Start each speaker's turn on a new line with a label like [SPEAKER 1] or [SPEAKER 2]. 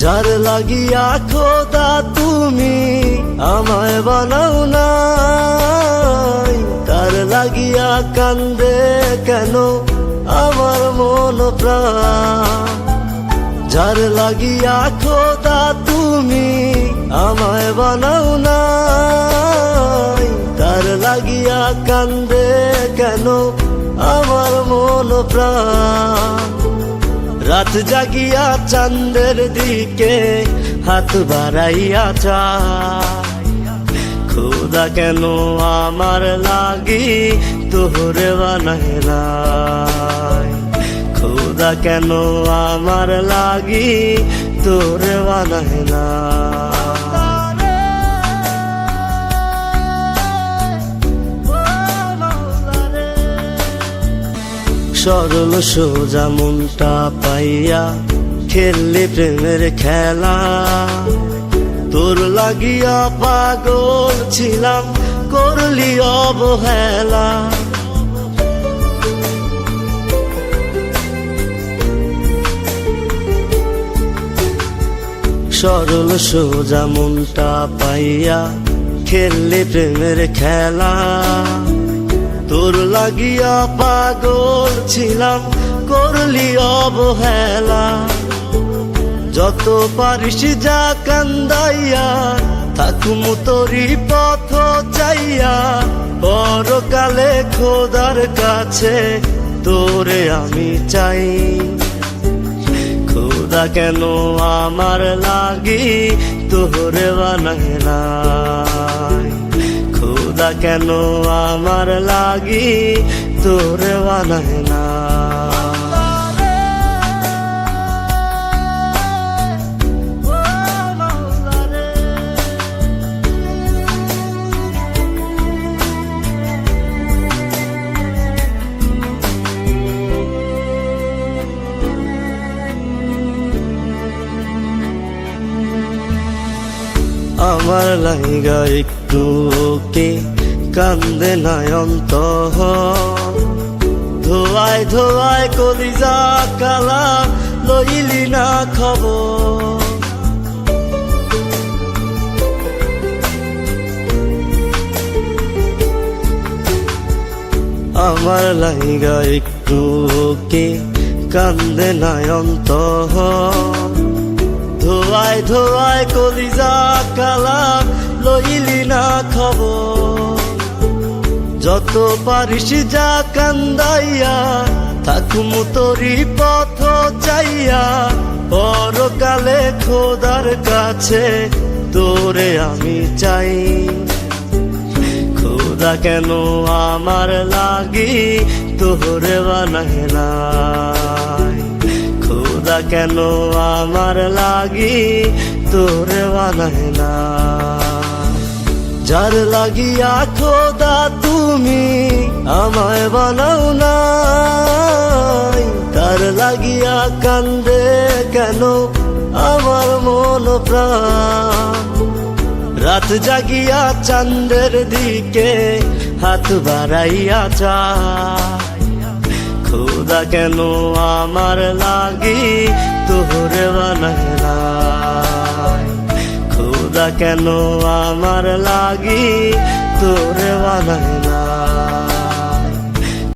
[SPEAKER 1] যার লাগিয়া খোদা তুমি আমায় বানাও নাই, তার লাগিয়া কান্দে কেন আমার মন প্রাণ। যার লাগিয়া খোদা তুমি আমায় বানাও নাই, তার লাগিয়া কান্দে কেন আমার মন প্রাণ। রাত জাগিয়া চাঁদের দিকে হাত বাড়াইয়া চায়, খোদা কেন আমার লাগি তোরে বানায় নাই, খোদা কেন আমার লাগি তোরে বানায় নাই। সরল সোজা মনটা পাইয়া খেললি প্রেমের খেলা, তোর লাগিয়া পাগল ছিলাম করলি অবহেলা। সরল সোজা মনটা পাইয়া খেললি প্রেমের খেলা, তোর লাগিয়া পাগল ছিলাম করলি অবহেলা। যত পারিস যা কান্দাইয়া থাকুম তোরি পথ চাইয়া, পরকালে খোদার কাছে তোরে আমি চাই। খোদা কেন আমার লাগি তোরে বানায় নাই, খোদা কেন আমার লাগি তোরে বানায় না। আমার লাইগা একটু কে কান্দে নয়ন্ত, ধোয়ায় ধোয়ায় কলিজা কালা লইলি না খবর। আমার লাইগা একটু কে কান্দে নয়ন্ত, ধোয়ায় ধোয়ায় কলিজা কালা লইলি না খবর। যত পারিস যা কান্দাইয়া থাকুম তোরি পথ চাইয়া, পরকালে খোদার কাছে তোরে আমি চাই। খোদা কেন আমার লাগি তোরে বানায় নাই, খোদা কেন আমার লাগি তোরে বানায় না। যার লাগিয়া খোদা তুমি আমায় বানাও নাই, তার লাগিয়া কান্দে কেন আমার মন প্রাণ। রাত জাগিয়া চাঁদের দিকে হাত বাড়াইয়া চায়, খোদা কেন আমার লাগি তোরে বানায় নাই, খোদা কেন আমার লাগি তোরে বানায় না।